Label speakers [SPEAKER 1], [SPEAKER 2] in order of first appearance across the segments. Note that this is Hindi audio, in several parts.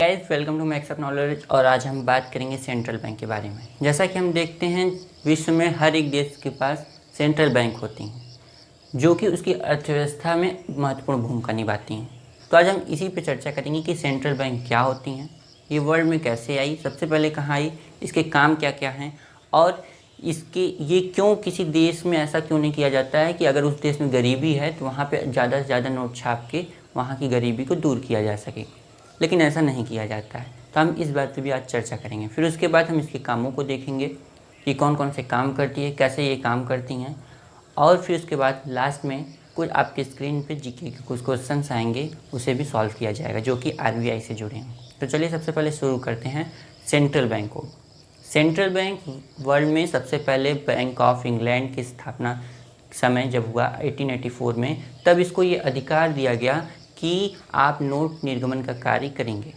[SPEAKER 1] Guys welcome to Max of Knowledge. और आज हम बात करेंगे सेंट्रल बैंक के बारे में। जैसा कि हम देखते हैं विश्व में हर एक देश के पास सेंट्रल बैंक होती हैं जो कि उसकी अर्थव्यवस्था में महत्वपूर्ण भूमिका निभाती हैं। तो आज हम इसी पे चर्चा करेंगे कि सेंट्रल बैंक क्या होती हैं, ये वर्ल्ड में कैसे आई, सबसे पहले कहाँ आई, इसके काम क्या क्या हैं और इसके ये क्यों किसी देश में ऐसा क्यों नहीं किया जाता है कि अगर उस देश में गरीबी है तो वहाँ पे ज़्यादा से ज़्यादा नोट छाप के वहाँ की गरीबी को दूर किया जा सके, लेकिन ऐसा नहीं किया जाता है। तो हम इस बात पे भी आज चर्चा करेंगे। फिर उसके बाद हम इसके कामों को देखेंगे कि कौन कौन से काम करती है, कैसे ये काम करती हैं, और फिर उसके बाद लास्ट में कुछ आपके स्क्रीन पे जीके के कुछ क्वेश्चंस आएंगे, उसे भी सॉल्व किया जाएगा जो कि आरबीआई से जुड़े हैं। तो चलिए सबसे पहले शुरू करते हैं सेंट्रल बैंक को। सेंट्रल बैंक वर्ल्ड में सबसे पहले बैंक ऑफ इंग्लैंड की स्थापना समय जब हुआ 1884 में, तब इसको ये अधिकार दिया गया कि आप नोट निर्गमन का कार्य करेंगे,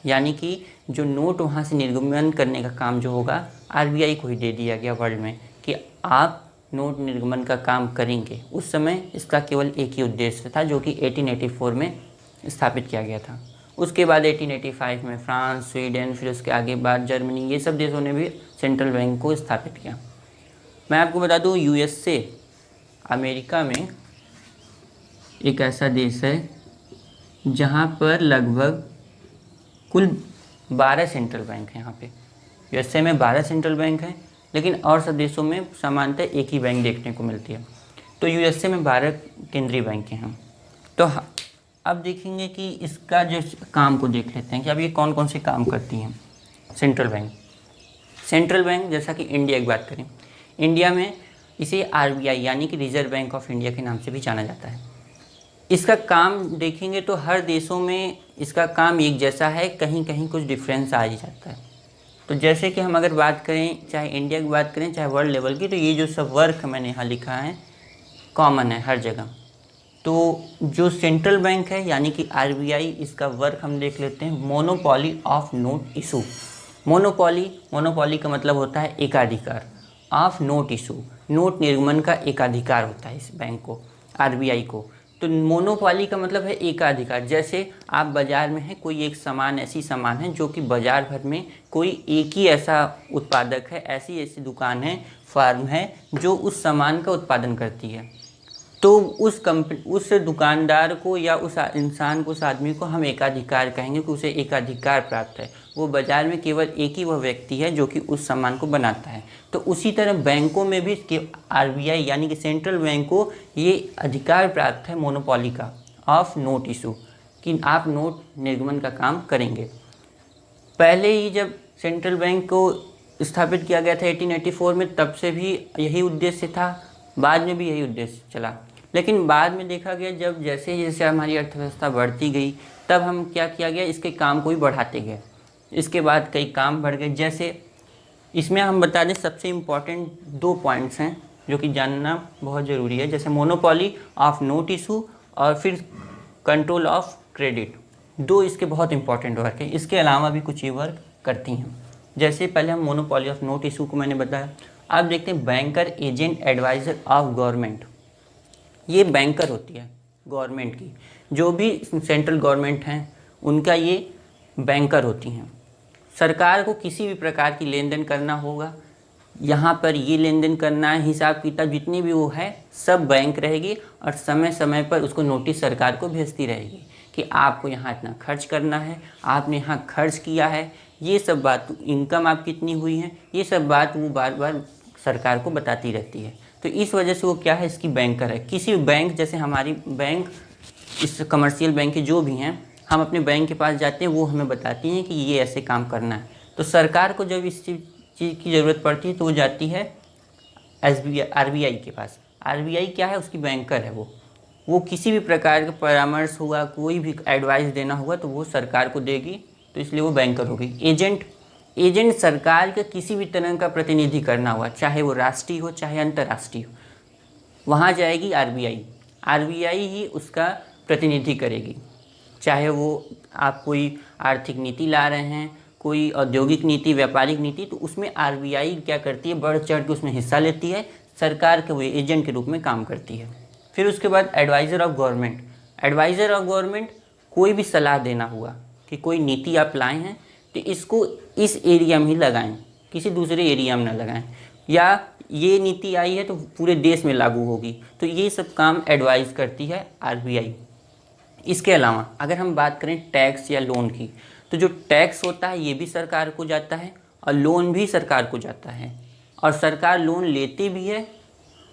[SPEAKER 1] यानी कि जो नोट वहाँ से निर्गमन करने का काम जो होगा आरबीआई को ही दे दिया गया वर्ल्ड में कि आप नोट निर्गमन का काम करेंगे। उस समय इसका केवल एक ही उद्देश्य था जो कि 1884 में स्थापित किया गया था। उसके बाद 1885 में फ्रांस, स्वीडन, फिर उसके आगे बाद जर्मनी, ये सब देशों ने भी सेंट्रल बैंक को स्थापित किया। मैं आपको बता दूँ यूएसए अमेरिका में एक ऐसा देश है जहाँ पर लगभग कुल 12 सेंट्रल बैंक हैं। यहाँ पे यूएसए में 12 सेंट्रल बैंक हैं, लेकिन और सब देशों में सामान्यतः एक ही बैंक देखने को मिलती है। तो यूएसए में 12 केंद्रीय बैंक हैं। तो अब देखेंगे कि इसका जो काम को देख लेते हैं कि अब ये कौन कौन से काम करती हैं सेंट्रल बैंक। सेंट्रल बैंक जैसा कि इंडिया की बात करें, इंडिया में इसे आरबीआई यानी कि रिजर्व बैंक ऑफ इंडिया के नाम से भी जाना जाता है। इसका काम देखेंगे तो हर देशों में इसका काम एक जैसा है, कहीं कहीं कुछ डिफरेंस आ ही जाता है। तो जैसे कि हम अगर बात करें, चाहे इंडिया की बात करें चाहे वर्ल्ड लेवल की, तो ये जो सब वर्क मैंने यहाँ लिखा है कॉमन है हर जगह। तो जो सेंट्रल बैंक है यानी कि आरबीआई, इसका वर्क हम देख लेते हैं। Monopoly of note issue. Monopoly का मतलब होता है एकाधिकार, ऑफ नोट इशू, नोट निर्गमन का एकाधिकार होता है इस बैंक को, आरबीआई को। तो मोनोपॉली का मतलब है एकाधिकार। जैसे आप बाज़ार में हैं, कोई एक सामान ऐसी सामान है जो कि बाज़ार भर में कोई एक ही ऐसा उत्पादक है, ऐसी दुकान है, फार्म है जो उस सामान का उत्पादन करती है। तो उस दुकानदार को या उस इंसान को, उस आदमी को हम एकाधिकार कहेंगे कि उसे एकाधिकार प्राप्त है। वो बाज़ार में केवल एक ही वह व्यक्ति है जो कि उस सामान को बनाता है। तो उसी तरह बैंकों में भी आरबीआई यानी कि सेंट्रल बैंक को ये अधिकार प्राप्त है मोनोपॉली का, ऑफ नोट इशू, कि आप नोट निर्गमन का काम करेंगे। पहले ही जब सेंट्रल बैंक को स्थापित किया गया था 1884 में, तब से भी यही उद्देश्य था, बाद में भी यही उद्देश्य चला। लेकिन बाद में देखा गया जब जैसे जैसे हमारी अर्थव्यवस्था बढ़ती गई, तब हम क्या किया गया, इसके काम को भी बढ़ाते गए। इसके बाद कई काम बढ़ गए। जैसे इसमें हम बता दें सबसे इम्पॉर्टेंट 2 पॉइंट्स हैं जो कि जानना बहुत ज़रूरी है, जैसे मोनोपॉली ऑफ नोट इशू और फिर कंट्रोल ऑफ क्रेडिट। 2 इसके बहुत इंपॉर्टेंट वर्क है। इसके अलावा भी कुछ ये वर्क करती हैं। जैसे पहले हम मोनोपॉली ऑफ नोट इशू को मैंने बताया। आप देखते हैं banker, agent, adviser of government. ये बैंकर होती है गवर्नमेंट की, जो भी सेंट्रल गवर्नमेंट हैं उनका ये बैंकर होती हैं। सरकार को किसी भी प्रकार की लेन देन करना होगा, यहाँ पर ये लेन देन करना है, हिसाब किताब जितनी भी वो है सब बैंक रहेगी, और समय समय पर उसको नोटिस सरकार को भेजती रहेगी कि आपको यहाँ इतना खर्च करना है, आपने यहाँ खर्च किया है, ये सब बात, इनकम आप कितनी हुई है, ये सब बात वो बार बार सरकार को बताती रहती है। तो इस वजह से वो क्या है, इसकी बैंकर है। किसी बैंक, जैसे हमारी बैंक, इस कमर्शियल बैंक के जो भी हैं, हम अपने बैंक के पास जाते हैं, वो हमें बताती हैं कि ये ऐसे काम करना है। तो सरकार को जब इस चीज़ की ज़रूरत पड़ती है तो वो जाती है आरबीआई के पास। आरबीआई क्या है, उसकी बैंकर है वो किसी भी प्रकार का परामर्श हुआ, कोई भी एडवाइस देना हुआ तो वो सरकार को देगी, तो इसलिए वो बैंकर हो गई। एजेंट सरकार के किसी भी तरह का प्रतिनिधि करना हुआ, चाहे वो राष्ट्रीय हो चाहे अंतर्राष्ट्रीय हो, वहाँ जाएगी आरबीआई ही उसका प्रतिनिधि करेगी। चाहे वो आप कोई आर्थिक नीति ला रहे हैं, कोई औद्योगिक नीति, व्यापारिक नीति, तो उसमें आरबीआई क्या करती है, बढ़ चढ़ के उसमें हिस्सा लेती है, सरकार के वो एजेंट के रूप में काम करती है। फिर उसके बाद एडवाइज़र ऑफ गवर्नमेंट कोई भी सलाह देना हुआ कि कोई नीति आप लाए हैं तो इसको इस एरिया में ही लगाएं, किसी दूसरे एरिया में ना लगाएं, या ये नीति आई है तो पूरे देश में लागू होगी। तो ये सब काम एडवाइस करती है आरबीआई। इसके अलावा अगर हम बात करें टैक्स या लोन की, तो जो टैक्स होता है ये भी सरकार को जाता है और लोन भी सरकार को जाता है, और सरकार लोन लेती भी है,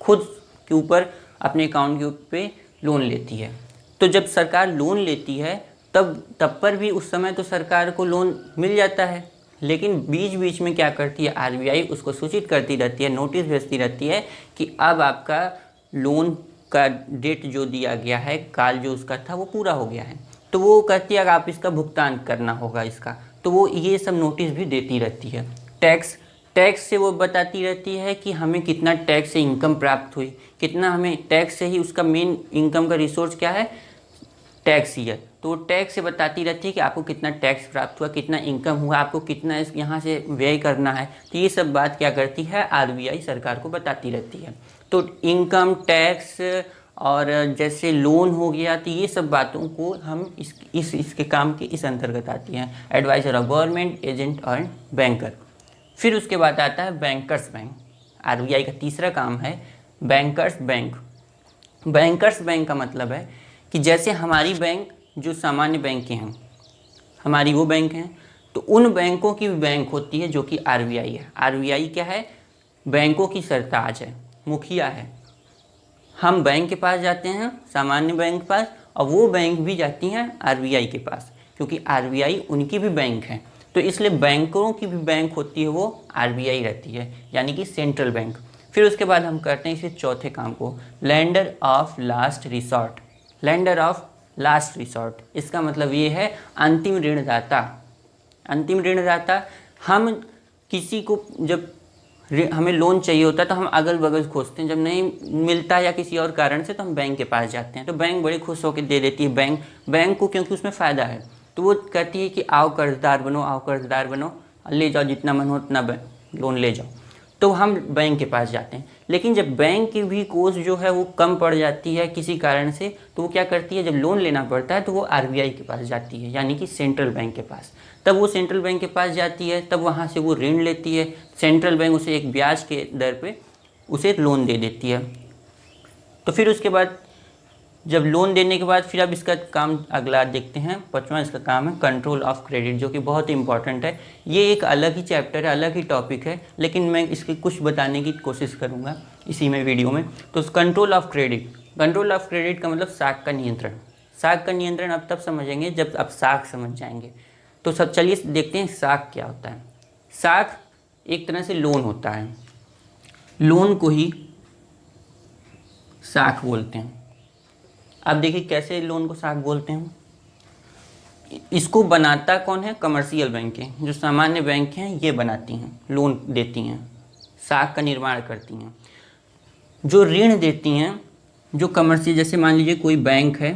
[SPEAKER 1] खुद के ऊपर अपने अकाउंट के ऊपर लोन लेती है। तो जब सरकार लोन लेती है तब पर भी उस समय तो सरकार को लोन मिल जाता है, लेकिन बीच बीच में क्या करती है आरबीआई, उसको सूचित करती रहती है, नोटिस भेजती रहती है कि अब आपका लोन का डेट जो दिया गया है, काल जो उसका था वो पूरा हो गया है। तो वो कहती है आप इसका भुगतान करना होगा इसका, तो वो ये सब नोटिस भी देती रहती है। टैक्स से वो बताती रहती है कि हमें कितना टैक्स से इनकम प्राप्त हुई, कितना हमें टैक्स से ही, उसका मेन इनकम का रिसोर्स क्या है, टैक्स ही है। तो टैक्स से बताती रहती है कि आपको कितना टैक्स प्राप्त हुआ, कितना इनकम हुआ, आपको कितना यहाँ से व्यय करना है। तो ये सब बात क्या करती है आरबीआई सरकार को बताती रहती है। तो इनकम टैक्स और जैसे लोन हो गया, तो ये सब बातों को हम इसके काम के इस अंतर्गत आती हैं, एडवाइजर ऑफ गवर्नमेंट, एजेंट और बैंकर। फिर उसके बाद आता है बैंकर्स बैंक। आरबीआई का तीसरा काम है बैंकर्स बैंक। बैंकर्स बैंक का मतलब है कि जैसे हमारी बैंक जो सामान्य बैंक हैं, हमारी वो बैंक हैं, तो उन बैंकों की भी बैंक होती है जो कि आरबीआई है। आरबीआई क्या है, बैंकों की सरताज है, मुखिया है। हम बैंक के पास जाते हैं, सामान्य बैंक के पास, और वो बैंक भी जाती हैं आरबीआई के पास, क्योंकि आरबीआई उनकी भी बैंक है। तो इसलिए बैंकों की भी बैंक होती है वो आरबीआई रहती है, यानी कि सेंट्रल बैंक। फिर उसके बाद हम करते हैं इसे चौथे काम को, lender of last resort. Lender of last resort, इसका मतलब ये है अंतिम ऋणदाता। अंतिम ऋणदाता, हम किसी को जब हमें लोन चाहिए होता है तो हम अगल बगल खोजते हैं, जब नहीं मिलता या किसी और कारण से तो हम बैंक के पास जाते हैं। तो बैंक बड़े खुश होकर दे देती है बैंक को, क्योंकि उसमें फ़ायदा है। तो वो कहती है कि आओ कर्जदार बनो, आओ कर्जदार बनो, ले जाओ जितना मन हो उतना लोन ले जाओ। तो हम बैंक के पास जाते हैं। लेकिन जब बैंक की भी कोर्स जो है वो कम पड़ जाती है किसी कारण से, तो वो क्या करती है, जब लोन लेना पड़ता है तो वो आरबीआई के पास जाती है, यानी कि सेंट्रल बैंक के पास। तब वो सेंट्रल बैंक के पास जाती है, तब वहाँ से वो ऋण लेती है। सेंट्रल बैंक उसे एक ब्याज के दर पे उसे लोन दे देती है। तो फिर उसके बाद जब लोन देने के बाद फिर अब इसका काम अगला देखते हैं, पांचवा इसका काम है कंट्रोल ऑफ क्रेडिट, जो कि बहुत ही इंपॉर्टेंट है। ये एक अलग ही चैप्टर है, अलग ही टॉपिक है, लेकिन मैं इसकी कुछ बताने की कोशिश करूँगा इसी में वीडियो में। तो control of credit, control of credit का मतलब साख का नियंत्रण। साख का नियंत्रण आप तब समझेंगे जब आप साख समझ जाएंगे। तो सब चलिए देखते हैं साख क्या होता है। साख एक तरह से लोन होता है, लोन को ही साख बोलते हैं। अब देखिए कैसे लोन को साख बोलते हैं। इसको बनाता कौन है, कमर्शियल बैंकें। जो सामान्य बैंक हैं ये बनाती हैं, लोन देती हैं, साख का निर्माण करती हैं। जो ऋण देती हैं, जो कमर्शियल, जैसे मान लीजिए कोई बैंक है,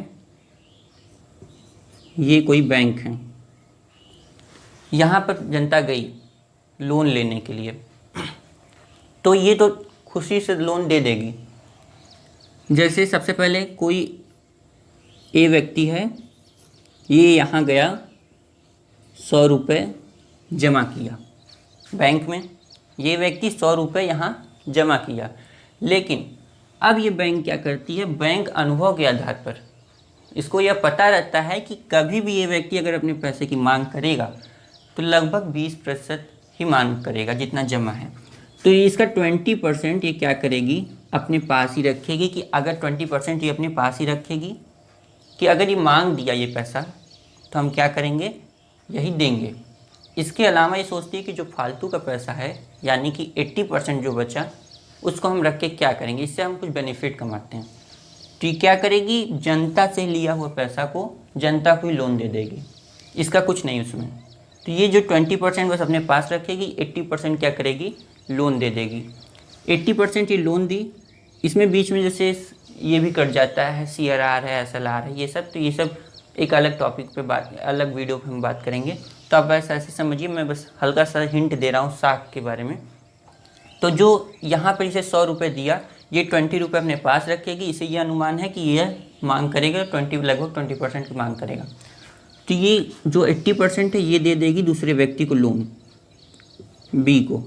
[SPEAKER 1] ये कोई बैंक है, यहाँ पर जनता गई लोन लेने के लिए, तो ये तो खुशी से लोन दे देगी। जैसे सबसे पहले कोई ए व्यक्ति है, ये यहाँ गया 100 रुपये जमा किया बैंक में, ये व्यक्ति 100 रुपये यहाँ जमा किया। लेकिन अब ये बैंक क्या करती है, बैंक अनुभव के आधार पर इसको यह पता रहता है कि कभी भी ये व्यक्ति अगर अपने पैसे की मांग करेगा तो लगभग 20% ही मांग करेगा जितना जमा है। तो ये इसका 20% ये क्या करेगी, अपने पास ही रखेगी, कि अगर 20% ये अपने पास ही रखेगी कि अगर ये मांग दिया ये पैसा तो हम क्या करेंगे, यही देंगे। इसके अलावा ये सोचती है कि जो फालतू का पैसा है, यानी कि 80% जो बचा, उसको हम रख के क्या करेंगे, इससे हम कुछ बेनिफिट कमाते हैं। तो ये क्या करेगी, जनता से लिया हुआ पैसा को जनता को ही लोन दे देगी, इसका कुछ नहीं उसमें। तो ये जो 20% बस अपने पास रखेगी, 80% क्या करेगी, लोन दे देगी। 80% ये लोन दी, इसमें बीच में जैसे ये भी कट जाता है, CRR है, SLR है, ये सब। तो ये सब एक अलग टॉपिक पे बात, अलग वीडियो पे हम बात करेंगे। तो आप ऐसा ऐसे समझिए, मैं बस हल्का सा हिंट दे रहा हूँ साख के बारे में। तो जो यहाँ पर इसे 100 रुपये दिया, ये 20 रुपये अपने पास रखेगी, इसे ये अनुमान है कि यह मांग करेगा लगभग 20% की मांग करेगा। तो तो ये जो 80% है ये दे देगी दूसरे व्यक्ति को लोन, बी को,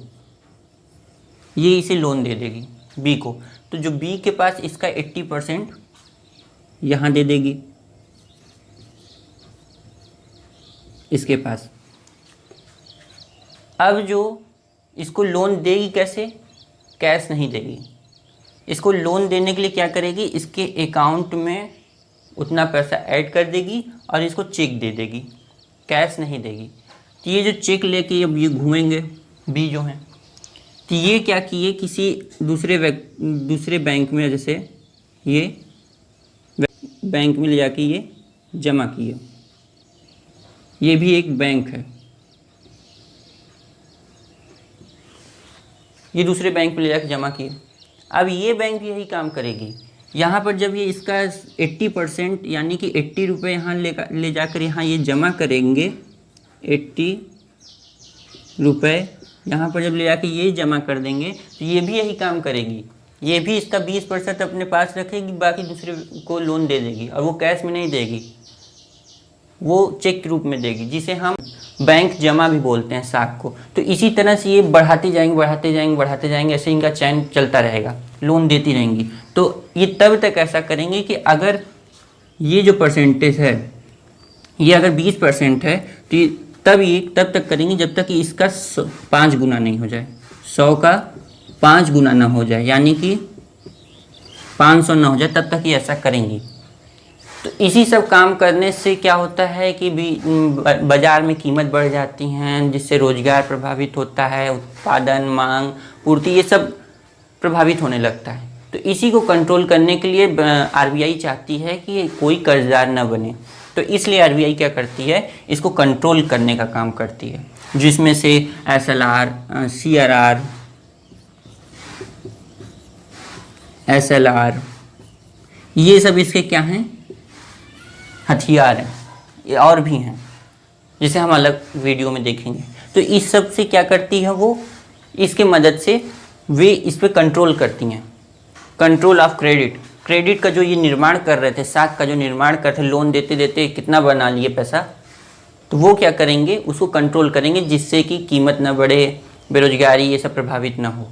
[SPEAKER 1] ये इसे लोन दे देगी बी को। तो जो बी के पास इसका 80% यहाँ दे देगी इसके पास। अब जो इसको लोन देगी कैसे, कैश नहीं देगी, इसको लोन देने के लिए क्या करेगी, इसके अकाउंट में उतना पैसा ऐड कर देगी और इसको चेक दे देगी, कैश नहीं देगी। तो ये जो चेक लेके अब ये घूमेंगे बी जो हैं, तो ये क्या किए, किसी दूसरे बैंक में, जैसे ये बैंक में ले जाके ये जमा किए, ये भी एक बैंक है, ये दूसरे बैंक में ले जाके जमा किए। अब ये बैंक भी यही काम करेगी, यहाँ पर जब ये इसका 80% यानी कि 80 रुपये यहाँ ले जाकर यहाँ ये जमा करेंगे, 80 रुपये यहाँ पर जब ले जाके ये जमा कर देंगे, तो ये भी यही काम करेगी, ये भी इसका 20% अपने पास रखेगी, बाकी दूसरे को लोन दे देगी, और वो कैश में नहीं देगी, वो चेक के रूप में देगी, जिसे हम बैंक जमा भी बोलते हैं, साख को। तो इसी तरह से ये बढ़ाते जाएंगे, ऐसे इनका चैन चलता रहेगा, लोन देती रहेंगी। तो ये तब तक ऐसा करेंगे कि अगर ये जो परसेंटेज है ये अगर 20% है, तो ये तब तक करेंगे जब तक कि इसका 5 गुना नहीं हो जाए, 100 का 5 गुना ना हो जाए, यानी कि 500 ना हो जाए, तब तक ये ऐसा करेंगी। तो इसी सब काम करने से क्या होता है कि बाज़ार में कीमत बढ़ जाती हैं, जिससे रोज़गार प्रभावित होता है, उत्पादन, मांग, पूर्ति, ये सब प्रभावित होने लगता है। तो इसी को कंट्रोल करने के लिए आरबीआई चाहती है कि कोई कर्जदार न बने। तो इसलिए आरबीआई क्या करती है, इसको कंट्रोल करने का काम करती है, जिसमें से एसएलआर, सीआरआर, एसएलआर, ये सब इसके क्या हैं, हथियार हैं। ये और भी हैं जिसे हम अलग वीडियो में देखेंगे। तो इस सब से क्या करती है वो, इसके मदद से वे इस पर कंट्रोल करती हैं। कंट्रोल ऑफ क्रेडिट का जो ये निर्माण कर रहे थे, साख का जो निर्माण कर रहे थे, लोन देते देते कितना बना लिए पैसा, तो वो क्या करेंगे, उसको कंट्रोल करेंगे, जिससे कि कीमत ना बढ़े, बेरोजगारी ये सब प्रभावित ना हो।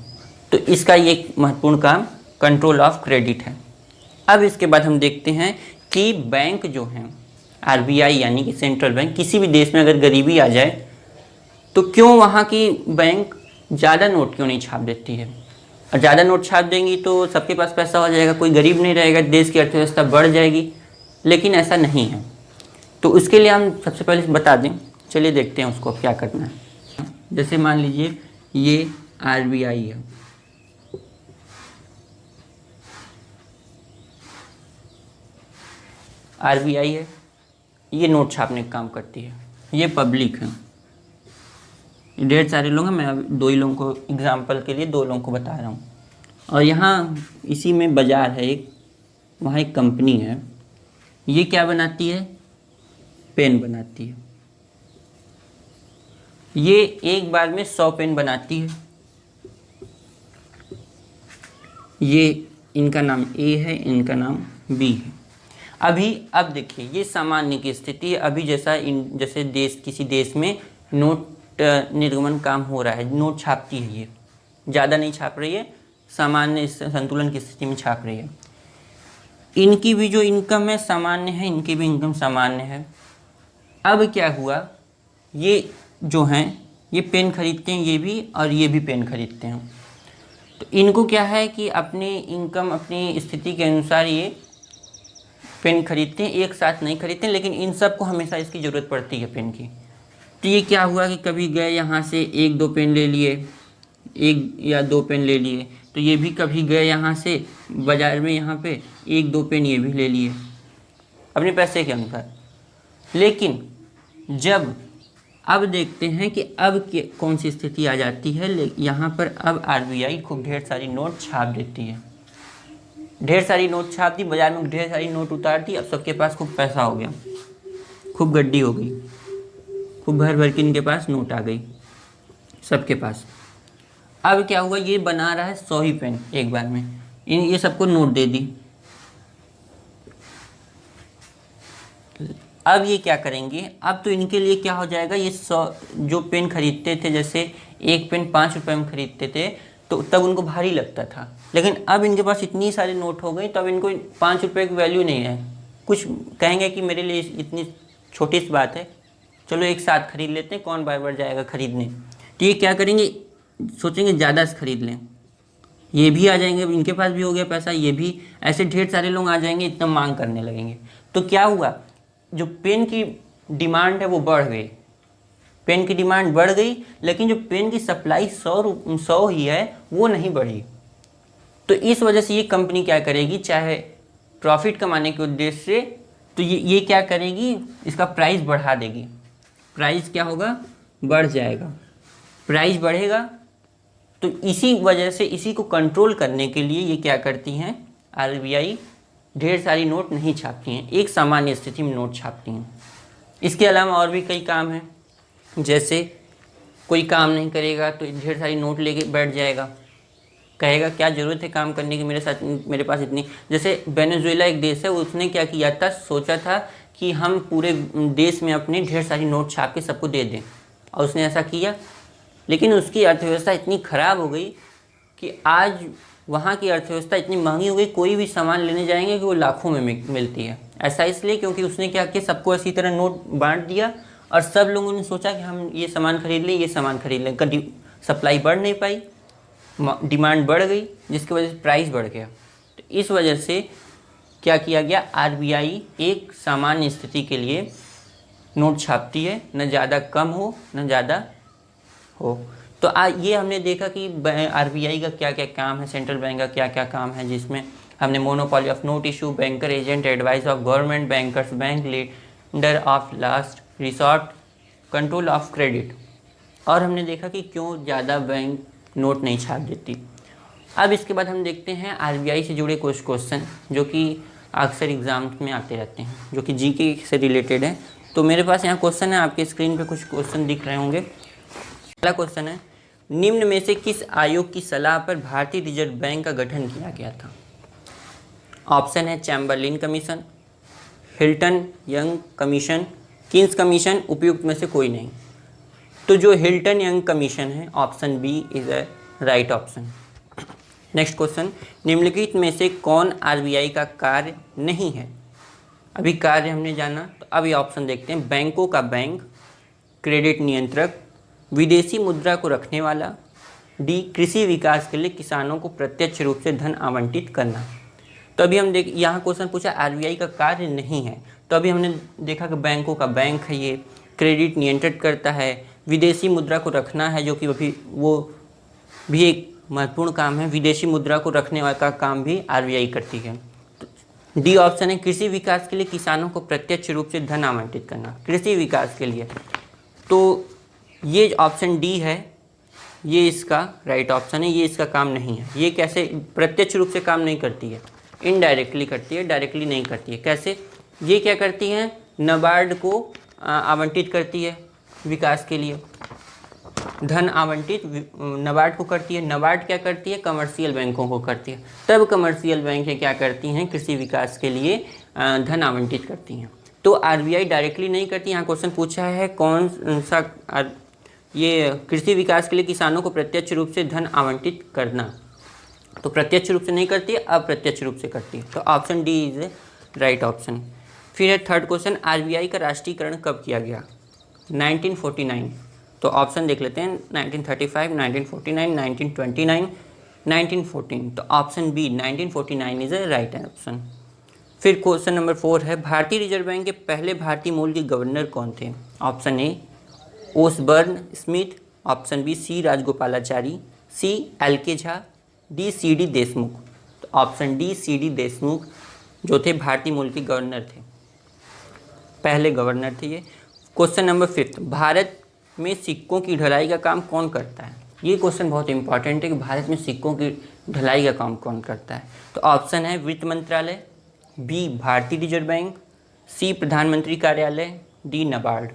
[SPEAKER 1] तो इसका ये एक महत्वपूर्ण काम कंट्रोल ऑफ क्रेडिट है। अब इसके बाद हम देखते हैं कि बैंक जो हैं, आरबीआई यानी कि सेंट्रल बैंक, किसी भी देश में अगर गरीबी आ जाए तो क्यों वहाँ की बैंक ज़्यादा नोट क्यों नहीं छाप देती है। और ज़्यादा नोट छाप देंगी तो सबके पास पैसा हो जाएगा, कोई गरीब नहीं रहेगा, देश की अर्थव्यवस्था बढ़ जाएगी। लेकिन ऐसा नहीं है। तो उसके लिए हम सबसे पहले बता दें, चलिए देखते हैं उसको क्या करना है। जैसे मान लीजिए ये आरबीआई है, आरबीआई है, ये नोट छापने का काम करती है। ये पब्लिक है, ढेर सारे लोग हैं, मैं अभी 2 ही लोगों को एग्जांपल के लिए 2 लोगों को बता रहा हूँ। और यहाँ इसी में बाज़ार है एक, वहाँ एक कंपनी है, ये क्या बनाती है, पेन बनाती है। ये एक बार में 100 पेन बनाती है। ये इनका नाम ए है, इनका नाम बी है। अब देखिए ये सामान्य की स्थिति है। अभी जैसे किसी देश में नोट निर्गमन काम हो रहा है, नोट छापती है, ये ज़्यादा नहीं छाप रही है, सामान्य संतुलन की स्थिति में छाप रही है। इनकी भी जो इनकम है सामान्य है, इनकी भी इनकम सामान्य है। अब क्या हुआ, ये जो हैं ये पेन खरीदते हैं, ये भी और ये भी पेन खरीदते हैं। तो इनको क्या है कि अपनी इनकम, अपनी स्थिति के अनुसार ये पेन खरीदते हैं, एक साथ नहीं खरीदते हैं, लेकिन इन सब को हमेशा इसकी ज़रूरत पड़ती है पेन की। तो ये क्या हुआ कि कभी गए यहाँ से 1-2 पेन ले लिए, 1 या 2 पेन ले लिए, तो ये भी कभी गए यहाँ से बाज़ार में, यहाँ पे 1-2 पेन ये भी ले लिए अपने पैसे के अनुसार। लेकिन जब अब देखते हैं कि अब कौन सी स्थिति आ जाती है, यहाँ पर अब आरबीआई खूब ढेर सारी नोट छाप देती है, ढेर सारी नोट छाप दी, बाज़ार में ढेर सारी नोट उतार दी। अब सबके पास खूब पैसा हो गया, खूब गड्डी हो गई, खूब भर भर के इनके पास नोट आ गई सबके पास। अब क्या हुआ, ये बना रहा है 100 ही पेन एक बार में, ये सबको नोट दे दी। अब ये क्या करेंगे, अब तो इनके लिए क्या हो जाएगा, ये 100 जो पेन खरीदते थे, जैसे एक पेन 5 रुपये में खरीदते थे तो तब उनको भारी लगता था, लेकिन अब इनके पास इतनी सारी नोट हो गई तो अब इनको 5 रुपये की वैल्यू नहीं है। कुछ कहेंगे कि मेरे लिए इतनी छोटी सी बात है, चलो एक साथ खरीद लेते हैं, कौन बार बार जाएगा खरीदने। तो ये क्या करेंगे, सोचेंगे ज़्यादा से खरीद लें, ये भी आ जाएंगे, इनके पास भी हो गया पैसा, ये भी, ऐसे ढेर सारे लोग आ जाएंगे, इतना मांग करने लगेंगे। तो क्या हुआ, जो पेन की डिमांड है वो बढ़ गई, पेन की डिमांड बढ़ गई, लेकिन जो पेन की सप्लाई 100 ही है वो नहीं बढ़ी। तो इस वजह से ये कंपनी क्या करेगी, चाहे प्रॉफिट कमाने के उद्देश्य से, तो ये क्या करेगी, इसका प्राइस बढ़ा देगी। प्राइस क्या होगा, बढ़ जाएगा, प्राइस बढ़ेगा। तो इसी वजह से इसी को कंट्रोल करने के लिए ये क्या करती हैं, आरबीआई ढेर सारी नोट नहीं छापती हैं, एक सामान्य स्थिति में नोट छापती हैं। इसके अलावा और भी कई काम हैं, जैसे कोई काम नहीं करेगा तो ढेर सारी नोट लेके बैठ जाएगा, कहेगा क्या ज़रूरत है काम करने की, मेरे पास इतनी, जैसे वेनेजुएला एक देश है, उसने क्या किया था, सोचा था कि हम पूरे देश में अपने ढेर सारी नोट छाप के सबको दे दें, और उसने ऐसा किया, लेकिन उसकी अर्थव्यवस्था इतनी ख़राब हो गई कि आज वहाँ की अर्थव्यवस्था इतनी महंगी हो गई, कोई भी सामान लेने जाएंगे कि वो लाखों में मिलती है। ऐसा इसलिए क्योंकि उसने क्या किया, सबको इसी तरह नोट बांट दिया, और सब लोगों ने सोचा कि हम ये सामान खरीद लें, ये सामान खरीद लें, कभी सप्लाई बढ़ नहीं पाई, डिमांड बढ़ गई, जिसकी वजह से प्राइस बढ़ गया। तो इस वजह से क्या किया गया, आरबीआई एक सामान्य स्थिति के लिए नोट छापती है, न ज़्यादा कम हो न ज़्यादा हो। तो ये हमने देखा कि आरबीआई का क्या क्या काम है, सेंट्रल बैंक का क्या क्या काम है, जिसमें हमने monopoly of note issue, banker agent, advice of government, bankers bank, lender of last resort, control of credit, और हमने देखा कि क्यों ज़्यादा बैंक नोट नहीं छाप देती। अब इसके बाद हम देखते हैं आरबीआई से जुड़े कुछ क्वेश्चन जो कि अक्सर एग्जाम्स में आते रहते हैं, जो कि जीके से रिलेटेड है। तो मेरे पास यहाँ क्वेश्चन है, आपके स्क्रीन पे कुछ क्वेश्चन दिख रहे होंगे। पहला क्वेश्चन है, निम्न में से किस आयोग की सलाह पर भारतीय रिजर्व बैंक का गठन किया गया था? ऑप्शन है Chamberlain commission, Hilton Young commission, Kings commission, उपयुक्त में से कोई नहीं। तो जो हिल्टन यंग कमीशन है, option B is a right option. Next question, निम्नलिखित में से कौन आरबीआई का कार्य नहीं है? अभी कार्य हमने जाना, तो अभी ऑप्शन देखते हैं। बैंकों का बैंक, क्रेडिट नियंत्रक, विदेशी मुद्रा को रखने वाला, डी कृषि विकास के लिए किसानों को प्रत्यक्ष रूप से धन आवंटित करना। तो अभी हम यहाँ क्वेश्चन पूछा आरबीआई का कार्य नहीं है, तो अभी हमने देखा कि बैंकों का बैंक है, ये क्रेडिट नियंत्रित करता है, विदेशी मुद्रा को रखना है, जो कि अभी वो भी एक महत्वपूर्ण काम है, विदेशी मुद्रा को रखने वाला का काम भी आरबीआई करती है। तो डी ऑप्शन है कृषि विकास के लिए किसानों को प्रत्यक्ष रूप से धन आवंटित करना, कृषि विकास के लिए। तो ये ऑप्शन डी है, ये इसका राइट ऑप्शन है, ये इसका काम नहीं है। ये कैसे प्रत्यक्ष रूप से काम नहीं करती है, इनडायरेक्टली करती है, डायरेक्टली नहीं करती है। कैसे, ये क्या करती है, नाबार्ड को आवंटित करती है विकास के लिए, धन आवंटित नाबार्ड को करती है। नाबार्ड क्या करती है, कमर्शियल बैंकों को करती है। तब कमर्शियल बैंकें क्या करती हैं, कृषि विकास के लिए धन आवंटित करती हैं। तो आरबीआई डायरेक्टली नहीं करती। यहाँ क्वेश्चन पूछा है कौन सा, ये कृषि विकास के लिए किसानों को प्रत्यक्ष रूप से धन आवंटित करना, तो प्रत्यक्ष रूप से नहीं करती है, अप्रत्यक्ष रूप से करती है। तो option D is right option. फिर है थर्ड क्वेश्चन, आरबीआई का राष्ट्रीयकरण कब किया गया? 1949। तो ऑप्शन देख लेते हैं, 1935, 1949, 1929, 1914। तो option B 1949 is a right option. फिर क्वेश्चन नंबर 4 है, भारतीय रिजर्व बैंक के पहले भारतीय मूल के गवर्नर कौन थे? Option A Osborne Smith, option B C Rajagopalachari, C L K Jha, D C D Deshmukh. तो option D C D Deshmukh जो थे भारतीय मूल के गवर्नर थे, पहले गवर्नर थे ये। क्वेश्चन नंबर 5, भारत में सिक्कों की ढलाई का काम कौन करता है? ये क्वेश्चन बहुत इंपॉर्टेंट है कि भारत में सिक्कों की ढलाई का काम कौन करता है। तो ऑप्शन है वित्त मंत्रालय, बी भारतीय रिजर्व बैंक, सी प्रधानमंत्री कार्यालय, डी नाबार्ड।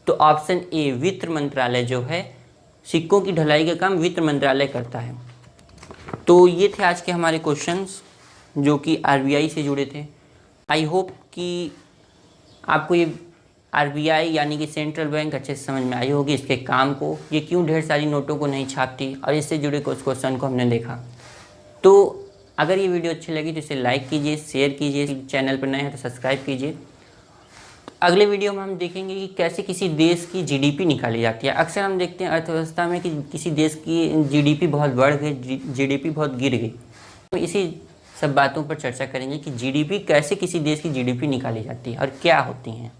[SPEAKER 1] तो ऑप्शन ए वित्त मंत्रालय जो है, सिक्कों की ढलाई का काम वित्त मंत्रालय करता है। तो ये थे आज के हमारे क्वेश्चंस जो कि आरबीआई से जुड़े थे। आई होप कि आपको ये आरबीआई यानी कि सेंट्रल बैंक अच्छे से समझ में आई होगी, इसके काम को, ये क्यों ढेर सारी नोटों को नहीं छापती, और इससे जुड़े कुछ क्वेश्चन को हमने देखा। तो अगर ये वीडियो अच्छी लगी तो इसे लाइक कीजिए, शेयर कीजिए, चैनल पर नए हैं तो सब्सक्राइब कीजिए। अगले वीडियो में हम देखेंगे कि कैसे किसी देश की जीडीपी निकाली जाती है। अक्सर हम देखते हैं अर्थव्यवस्था में कि किसी देश की जीडीपी बहुत बढ़ गई, जीडीपी बहुत गिर गई। तो इसी सब बातों पर चर्चा करेंगे कि जीडीपी कैसे किसी देश की जीडीपी निकाली जाती है और क्या होती हैं।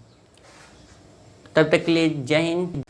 [SPEAKER 1] तब तक के लिए जय हिंद।